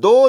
2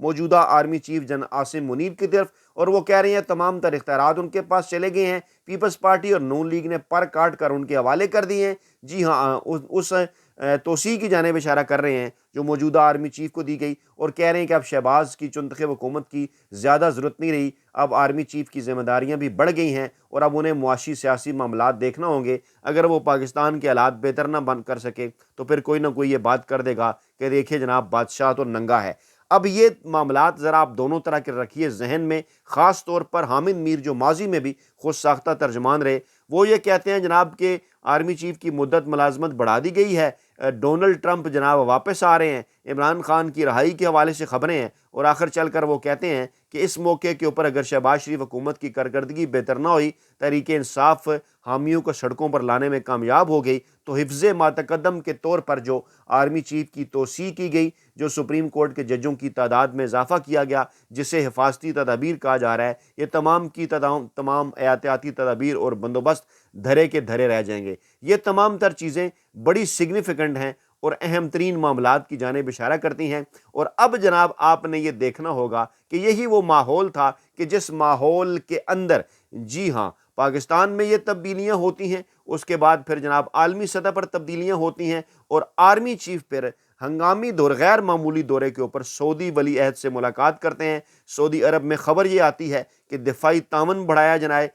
موجودہ army chief جن عاصم منیر کی طرف، اور وہ کہہ رہے ہیں تمام تر اختیارات ان کے پاس چلے گئے ہیں، پیپلز پارٹی اور نون لیگ نے پر کاٹ کر ان کے حوالے کر دیے ہیں۔ جی ہاں، اس توسیع کی جانب اشارہ کر رہے ہیں جو موجودہ آرمی چیف کو دی گئی، اور کہہ رہے ہیں کہ اب شہباز کی چنتخب حکومت کی زیادہ ضرورت نہیں رہی، اب آرمی چیف کی ذمہ داریاں بھی بڑھ گئی ہیں اور اب انہیں معاشی سیاسی معاملات دیکھنا ہوں گے۔ اگر وہ پاکستان کے حالات بہتر نہ بن کر سکے تو پھر کوئی نہ کوئی یہ بات کر دے گا کہ دیکھیں جناب بادشاہ تو ننگا ہے۔ اب یہ معاملات ذرا آپ دونوں طرح کے رکھیے ذہن میں، خاص طور پر حامد میر جو ماضی میں بھی خود ساختہ ترجمان رہے، وہ یہ کہتے ہیں جناب کہ آرمی چیف کی مدت ملازمت بڑھا دی گئی ہے، ڈونلڈ ٹرمپ جناب واپس آ رہے ہیں، عمران خان کی رہائی کے حوالے سے خبریں ہیں، اور آخر چل کر وہ کہتے ہیں کہ اس موقع کے اوپر اگر شہباز شریف حکومت کی کارکردگی بہتر نہ ہوئی، تحریک انصاف حامیوں کو سڑکوں پر لانے میں کامیاب ہو گئی، تو حفظ ما تقدم کے طور پر جو آرمی چیف کی توسیع کی گئی، جو سپریم کورٹ کے ججوں کی تعداد میں اضافہ کیا گیا، جسے حفاظتی تدابیر کہا جا رہا ہے، یہ تمام کی تمام احتیاطی تدابیر اور بندوبست دھرے کے دھرے رہ جائیں گے۔ یہ تمام تر چیزیں بڑی سگنیفیکنٹ ہیں اور اہم ترین معاملات کی جانب اشارہ کرتی ہیں، اور اب جناب آپ نے یہ دیکھنا ہوگا کہ یہی وہ ماحول تھا کہ جس ماحول کے اندر جی ہاں پاکستان میں یہ تبدیلیاں ہوتی ہیں، اس کے بعد پھر جناب عالمی سطح پر تبدیلیاں ہوتی ہیں، اور آرمی چیف پھر ہنگامی دور غیر معمولی دورے کے اوپر سعودی ولی عہد سے ملاقات کرتے ہیں۔ سعودی عرب میں خبر یہ آتی ہے کہ دفاعی تعاون بڑھایا جائے،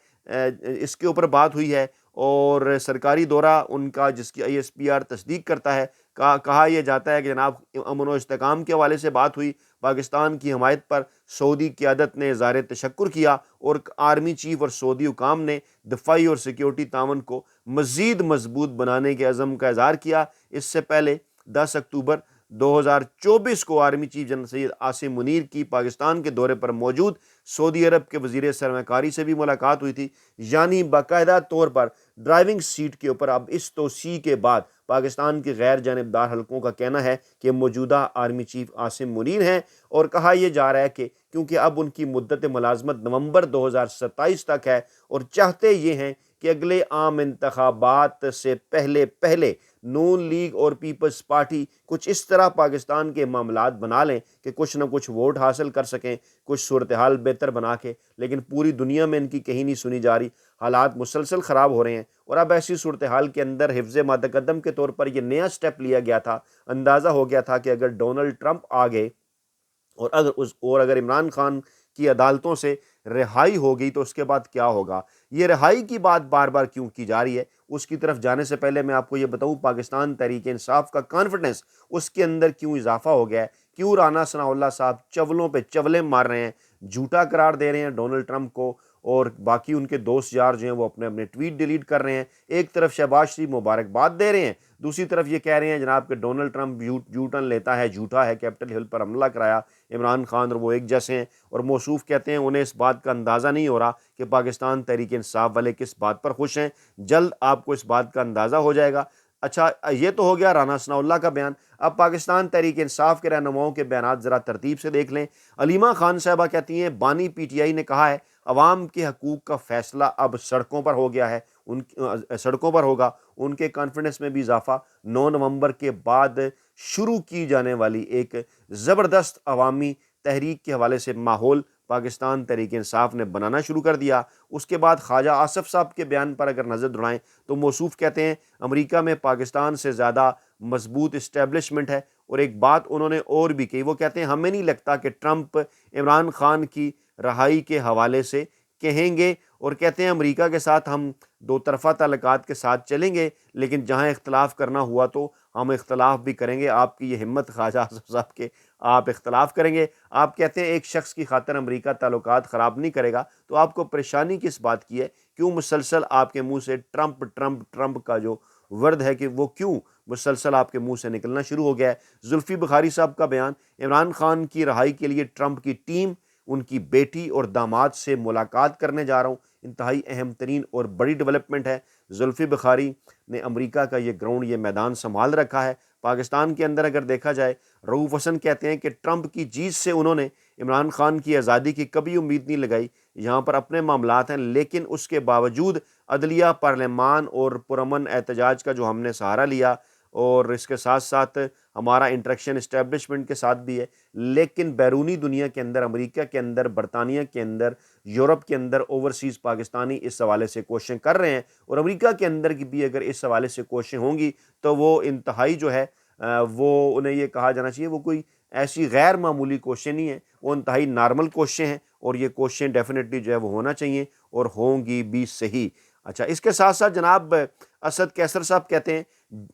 اس کے اوپر بات ہوئی ہے، اور سرکاری دورہ ان کا جس کی ISPR تصدیق کرتا ہے، کہا یہ جاتا ہے کہ جناب امن و استحکام کے حوالے سے بات ہوئی، پاکستان کی حمایت پر سعودی قیادت نے اظہار تشکر کیا، اور آرمی چیف اور سعودی حکام نے دفاعی اور سیکیورٹی تعاون کو مزید مضبوط بنانے کے عزم کا اظہار کیا۔ اس سے پہلے 10 اکتوبر 2024 کو army chief general Syed Asim Munir کی پاکستان کے دورے پر موجود سعودی عرب کے وزیر سرمایہ کاری سے بھی ملاقات ہوئی تھی، یعنی باقاعدہ طور پر ڈرائیونگ سیٹ کے اوپر اب اس توسیع کے بعد پاکستان کے غیر جانبدار حلقوں کا کہنا ہے کہ موجودہ آرمی چیف عاصم منیر ہیں، اور کہا یہ جا رہا ہے کہ کیونکہ اب ان کی مدت ملازمت نومبر 2027 تک ہے، اور چاہتے یہ ہیں کہ اگلے عام انتخابات سے پہلے نون لیگ اور پیپلز پارٹی کچھ اس طرح پاکستان کے معاملات بنا لیں کہ کچھ نہ کچھ ووٹ حاصل کر سکیں، کچھ صورتحال بہتر بنا کے، لیکن پوری دنیا میں ان کی کہیں نہیں سنی جا رہی، حالات مسلسل خراب ہو رہے ہیں، اور اب ایسی صورتحال کے اندر حفظ ما تقدم کے طور پر یہ نیا سٹیپ لیا گیا تھا۔ اندازہ ہو گیا تھا کہ اگر ڈونلڈ ٹرمپ آ گئے اور اگر عمران خان کی عدالتوں سے رہائی ہو گئی تو اس کے بعد کیا ہوگا۔ یہ رہائی کی بات بار بار کیوں کی جا رہی ہے، اس کی طرف جانے سے پہلے میں آپ کو یہ بتاؤں پاکستان تحریک انصاف کا کانفیڈنس اس کے اندر کیوں اضافہ ہو گیا ہے، کیوں رانا ثناءاللہ صاحب چولوں پہ چولے مار رہے ہیں، جھوٹا قرار دے رہے ہیں ڈونلڈ ٹرمپ کو، اور باقی ان کے دوست یار جو ہیں وہ اپنے ٹویٹ ڈیلیٹ کر رہے ہیں۔ ایک طرف شہباز شریف مبارکباد دے رہے ہیں، دوسری طرف یہ کہہ رہے ہیں جناب کہ ڈونلڈ ٹرمپ یو ٹرن لیتا ہے، جھوٹا ہے، کیپٹل ہل پر حملہ کرایا عمران خان اور وہ ایک جیسے ہیں، اور موصوف کہتے ہیں انہیں اس بات کا اندازہ نہیں ہو رہا کہ پاکستان تحریک انصاف والے کس بات پر خوش ہیں، جلد آپ کو اس بات کا اندازہ ہو جائے گا۔ اچھا، یہ تو ہو گیا رانا ثناءاللہ کا بیان۔ اب پاکستان تحریک انصاف کے رہنماؤں کے بیانات ذرا ترتیب سے دیکھ لیں۔ علیمہ خان صاحبہ کہتی ہیں بانی PTI نے کہا ہے عوام کے حقوق کا فیصلہ اب سڑکوں پر ہو گیا ہے، سڑکوں پر ہوگا۔ ان کے کانفیڈنس میں بھی اضافہ، 9 نومبر کے بعد شروع کی جانے والی ایک زبردست عوامی تحریک کے حوالے سے ماحول پاکستان تحریک انصاف نے بنانا شروع کر دیا۔ اس کے بعد خواجہ آصف صاحب کے بیان پر اگر نظر دوڑائیں تو موصوف کہتے ہیں امریکہ میں پاکستان سے زیادہ مضبوط اسٹیبلشمنٹ ہے، اور ایک بات انہوں نے اور بھی کہی، وہ کہتے ہیں ہمیں نہیں لگتا کہ ٹرمپ عمران خان کی رہائی کے حوالے سے کہیں گے، اور کہتے ہیں امریکہ کے ساتھ ہم دو طرفہ تعلقات کے ساتھ چلیں گے، لیکن جہاں اختلاف کرنا ہوا تو ہم اختلاف بھی کریں گے۔ آپ کی یہ ہمت خواجہ آصف صاحب کے، آپ اختلاف کریں گے۔ آپ کہتے ہیں ایک شخص کی خاطر امریکہ تعلقات خراب نہیں کرے گا، تو آپ کو پریشانی کس بات کی ہے؟ کیوں مسلسل آپ کے منہ سے ٹرمپ ٹرمپ ٹرمپ کا جو ورد ہے کہ وہ کیوں مسلسل آپ کے منہ سے نکلنا شروع ہو گیا ہے؟ زلفی بخاری صاحب کا بیان، عمران خان کی رہائی کے لیے ٹرمپ کی ٹیم ان کی بیٹی اور داماد سے ملاقات کرنے جا رہا ہوں، انتہائی اہم ترین اور بڑی ڈیولپمنٹ ہے۔ زلفی بخاری نے امریکہ کا یہ گراؤنڈ، یہ میدان سنبھال رکھا ہے۔ پاکستان کے اندر اگر دیکھا جائے، رؤوف حسن کہتے ہیں کہ ٹرمپ کی جیت سے انہوں نے عمران خان کی آزادی کی کبھی امید نہیں لگائی، یہاں پر اپنے معاملات ہیں، لیکن اس کے باوجود عدلیہ، پارلیمان اور پرامن احتجاج کا جو ہم نے سہارا لیا، اور اس کے ساتھ ساتھ ہمارا انٹریکشن اسٹیبلشمنٹ کے ساتھ بھی ہے، لیکن بیرونی دنیا کے اندر، امریکہ کے اندر، برطانیہ کے اندر، یورپ کے اندر اوورسیز پاکستانی اس حوالے سے کوششیں کر رہے ہیں، اور امریکہ کے اندر کی بھی اگر اس حوالے سے کوششیں ہوں گی تو وہ انتہائی جو ہے وہ انہیں یہ کہا جانا چاہیے وہ کوئی ایسی غیر معمولی کوششیں نہیں ہیں، وہ انتہائی نارمل کوششیں ہیں، اور یہ کوششیں ڈیفینیٹلی جو ہے وہ ہونا چاہیے اور ہوں گی بھی صحیح۔ اچھا، اس کے ساتھ ساتھ جناب اسد کیسر صاحب کہتے ہیں،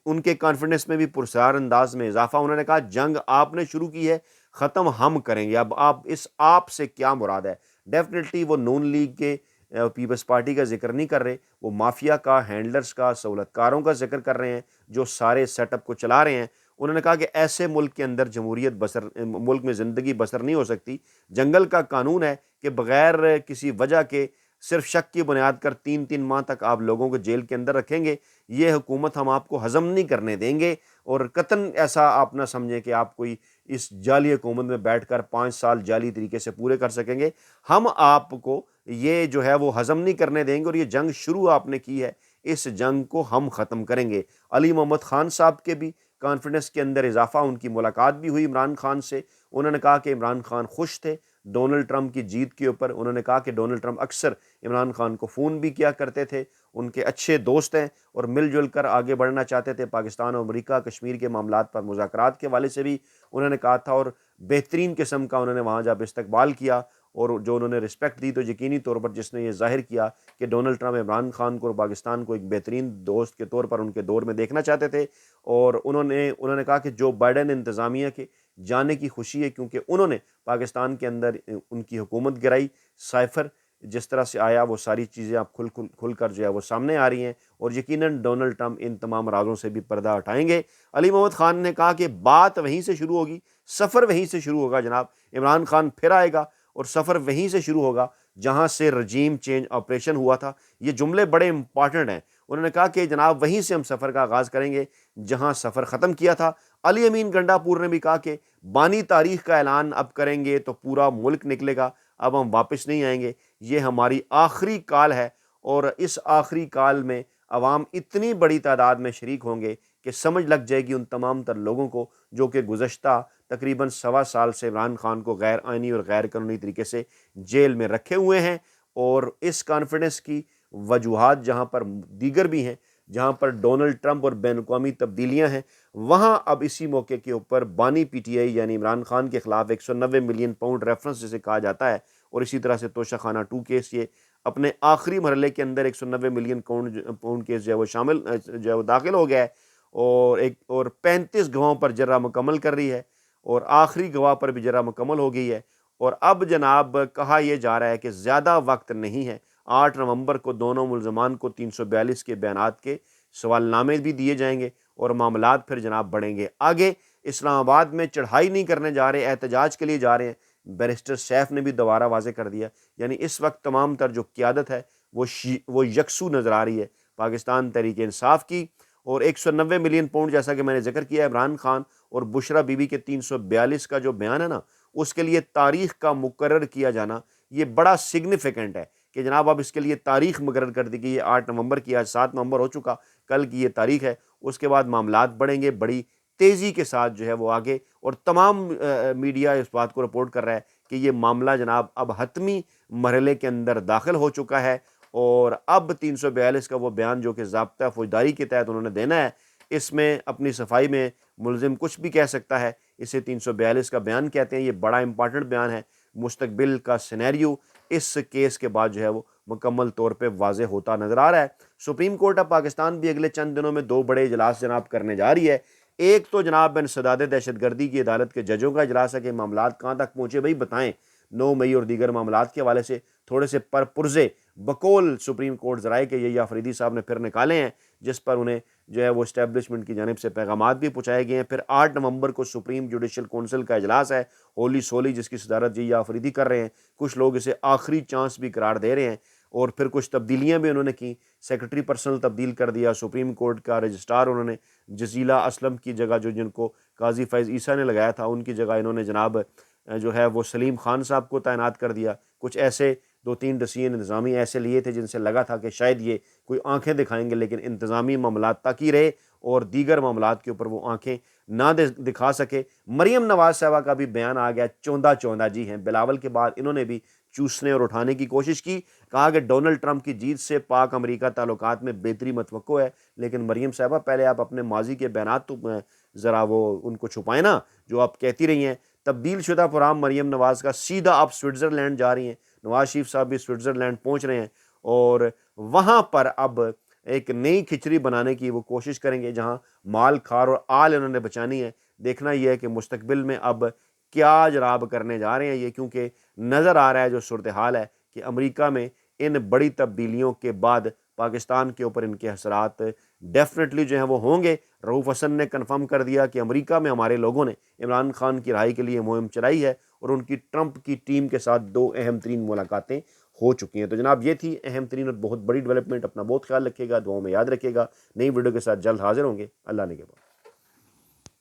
ان کے کانفیڈنس میں بھی پرسرار انداز میں اضافہ، انہوں نے کہا جنگ آپ نے شروع کی ہے، ختم ہم کریں گے۔ اب آپ اس آپ سے کیا مراد ہے؟ ڈیفینیٹلی وہ نون لیگ کے پیپلز پارٹی کا ذکر نہیں کر رہے، وہ مافیا کا، ہینڈلرز کا، سہولت کاروں کا ذکر کر رہے ہیں جو سارے سیٹ اپ کو چلا رہے ہیں۔ انہوں نے کہا کہ ایسے ملک کے اندر جمہوریت ملک میں زندگی بسر نہیں ہو سکتی۔ جنگل کا قانون ہے کہ بغیر کسی وجہ کے صرف شک کی بنیاد کر 3 ماہ تک آپ لوگوں کو جیل کے اندر رکھیں گے، یہ حکومت ہم آپ کو ہضم نہیں کرنے دیں گے، اور قطعاً ایسا آپ نہ سمجھیں کہ آپ کوئی اس جعلی حکومت میں بیٹھ کر 5 سال جعلی طریقے سے پورے کر سکیں گے۔ ہم آپ کو یہ جو ہے وہ ہضم نہیں کرنے دیں گے، اور یہ جنگ شروع آپ نے کی ہے، اس جنگ کو ہم ختم کریں گے۔ علی محمد خان صاحب کے بھی کانفیڈنس کے اندر اضافہ، ان کی ملاقات بھی ہوئی عمران خان سے، انہوں نے کہا کہ عمران خان خوش تھے ڈونلڈ ٹرمپ کی جیت کے اوپر۔ انہوں نے کہا کہ ڈونلڈ ٹرمپ اکثر عمران خان کو فون بھی کیا کرتے تھے، ان کے اچھے دوست ہیں اور مل جل کر آگے بڑھنا چاہتے تھے۔ پاکستان اور امریکہ کشمیر کے معاملات پر مذاکرات کے حوالے سے بھی انہوں نے کہا تھا، اور بہترین قسم کا انہوں نے وہاں جب استقبال کیا اور جو انہوں نے رسپیکٹ دی، تو یقینی طور پر جس نے یہ ظاہر کیا کہ ڈونلڈ ٹرمپ عمران خان کو اور پاکستان کو ایک بہترین دوست کے طور پر ان کے دور میں دیکھنا چاہتے تھے۔ اور انہوں نے کہا کہ جو بائیڈن انتظامیہ کے جانے کی خوشی ہے، کیونکہ انہوں نے پاکستان کے اندر ان کی حکومت گرائی، سائفر جس طرح سے آیا وہ ساری چیزیں اب کھل کر جو ہے وہ سامنے آ رہی ہیں، اور یقیناً ڈونلڈ ٹرمپ ان تمام رازوں سے بھی پردہ ہٹائیں گے۔ علی محمد خان نے کہا کہ بات وہیں سے شروع ہوگی، سفر وہیں سے شروع ہوگا جناب، عمران خان پھر آئے گا اور سفر وہیں سے شروع ہوگا جہاں سے رجیم چینج آپریشن ہوا تھا۔ یہ جملے بڑے امپارٹنٹ ہیں۔ انہوں نے کہا کہ جناب وہیں سے ہم سفر کا آغاز کریں گے جہاں سفر ختم کیا تھا۔ علی امین گنڈا پور نے بھی کہا کہ بانی تاریخ کا اعلان اب کریں گے تو پورا ملک نکلے گا، اب ہم واپس نہیں آئیں گے، یہ ہماری آخری کال ہے، اور اس آخری کال میں عوام اتنی بڑی تعداد میں شریک ہوں گے کہ سمجھ لگ جائے گی ان تمام تر لوگوں کو جو کہ گزشتہ تقریباً 1.25 سال سے عمران خان کو غیر آئینی اور غیر قانونی طریقے سے جیل میں رکھے ہوئے ہیں۔ اور اس کانفیڈنس کی وجوہات جہاں پر دیگر بھی ہیں، جہاں پر ڈونلڈ ٹرمپ اور بین الاقوامی تبدیلیاں ہیں، وہاں اب اسی موقع کے اوپر بانی پی ٹی آئی یعنی عمران خان کے خلاف 190 ملین پاؤنڈ ریفرنس جسے کہا جاتا ہے، اور اسی طرح سے توشہ خانہ 2 کیس، یہ اپنے آخری مرحلے کے اندر 190 ملین پاؤنڈ کیس جو ہے وہ شامل جو ہے وہ داخل ہو گیا ہے، اور 35 گواہوں پر جرہ مکمل کر رہی ہے، اور آخری گواہ پر بھی جرہ مکمل ہو گئی ہے۔ اور اب جناب کہا یہ جا رہا ہے کہ زیادہ وقت نہیں ہے، 8 نومبر کو دونوں ملزمان کو 342 کے بیانات کے سوال نامے بھی دیے جائیں گے، اور معاملات پھر جناب بڑھیں گے آگے۔ اسلام آباد میں چڑھائی نہیں کرنے جا رہے، احتجاج کے لیے جا رہے ہیں، بیرسٹر سیف نے بھی دوبارہ واضح کر دیا۔ یعنی اس وقت تمام تر جو قیادت ہے وہ یکسو نظر آ رہی ہے پاکستان تحریک انصاف کی، اور 190 ملین پاؤنڈ جیسا کہ میں نے ذکر کیا، عمران خان اور بشرا بی بی کے 342 کا جو بیان ہے نا، اس کے لیے تاریخ کا مقرر کیا جانا یہ بڑا سگنیفیکنٹ ہے کہ جناب اب اس کے لیے تاریخ مقرر کر دی گئی ہے 8 نومبر کی، آج 7 نومبر ہو چکا، کل کی یہ تاریخ ہے۔ اس کے بعد معاملات بڑھیں گے بڑی تیزی کے ساتھ جو ہے وہ آگے، اور تمام میڈیا اس بات کو رپورٹ کر رہا ہے کہ یہ معاملہ جناب اب حتمی مرحلے کے اندر داخل ہو چکا ہے، اور اب 342 کا وہ بیان جو کہ ضابطہ فوجداری کے تحت انہوں نے دینا ہے، اس میں اپنی صفائی میں ملزم کچھ بھی کہہ سکتا ہے، اسے 342 کا بیان کہتے ہیں۔ یہ بڑا امپارٹنٹ بیان ہے، مستقبل کا سینیریو اس کیس کے بعد جو ہے وہ مکمل طور پہ واضح ہوتا نظر آ رہا ہے۔ سپریم کورٹ آف پاکستان بھی اگلے چند دنوں میں 2 بڑے اجلاس جناب کرنے جا رہی ہے۔ ایک تو جناب انسداد دہشت گردی کی عدالت کے ججوں کا اجلاس ہے کہ معاملات کہاں تک پہنچے، بھائی بتائیں۔ 9 مئی اور دیگر معاملات کے حوالے سے تھوڑے سے پرپرزے بقول سپریم کورٹ ذرائع کے یحییٰ آفریدی صاحب نے پھر نکالے ہیں، جس پر انہیں جو ہے وہ اسٹیبلشمنٹ کی جانب سے پیغامات بھی پہنچائے گئے ہیں۔ پھر 8 نومبر کو سپریم جوڈیشل کونسل کا اجلاس ہے، ہولی سولی، جس کی صدارت یحییٰ آفریدی کر رہے ہیں۔ کچھ لوگ اسے آخری چانس بھی قرار دے رہے ہیں، اور پھر کچھ تبدیلیاں بھی انہوں نے کی، سیکرٹری پرسنل تبدیل کر دیا، سپریم کورٹ کا رجسٹرار انہوں نے جزیلہ اسلم کی جگہ جو جن کو قاضی فیض عیسیٰ نے لگایا تھا، ان کی جگہ انہوں نے جناب جو ہے وہ سلیم خان صاحب کو تعینات کر دیا۔ کچھ ایسے 2-3 ڈسیزن انتظامی ایسے لیے تھے جن سے لگا تھا کہ شاید یہ کوئی آنکھیں دکھائیں گے، لیکن انتظامی معاملات تک ہی رہے اور دیگر معاملات کے اوپر وہ آنکھیں نہ دکھا سکے۔ مریم نواز صاحبہ کا بھی بیان آ گیا چوندہ چوندہ، جی ہیں بلاول کے بعد انہوں نے بھی چوسنے اور اٹھانے کی کوشش کی، کہا کہ ڈونلڈ ٹرمپ کی جیت سے پاک امریکہ تعلقات میں بہتری متوقع ہے۔ لیکن مریم صاحبہ پہلے آپ اپنے ماضی کے بیانات تو ذرا وہ ان کو چھپائیں نا، جو آپ کہتی رہی ہیں۔ تبدیل شدہ پرام مریم نواز کا سیدھا آپ سوئٹزرلینڈ جا رہی ہیں، نواز شریف صاحب بھی سوئٹزرلینڈ پہنچ رہے ہیں اور وہاں پر اب ایک نئی کھچڑی بنانے کی وہ کوشش کریں گے، جہاں مال کھار اور آل انہوں نے بچانی ہے۔ دیکھنا یہ ہے کہ مستقبل میں اب کیا جراب کرنے جا رہے ہیں یہ، کیونکہ نظر آ رہا ہے جو صورتحال ہے کہ امریکہ میں ان بڑی تبدیلیوں کے بعد پاکستان کے اوپر ان کے اثرات ڈیفینیٹلی جو ہیں وہ ہوں گے۔ رؤوف حسن نے کنفرم کر دیا کہ امریکہ میں ہمارے لوگوں نے عمران خان کی رہائی کے لیے مہم چلائی ہے اور ان کی ٹرمپ کی ٹیم کے ساتھ 2 اہم ترین ملاقاتیں ہو چکی ہیں۔ تو جناب یہ تھی اہم ترین اور بہت بڑی ڈیولپمنٹ۔ اپنا بہت خیال رکھیے گا، دعاؤں میں یاد رکھیے گا۔ نئی ویڈیو کے ساتھ جلد حاضر ہوں گے۔ اللہ نے کے بعد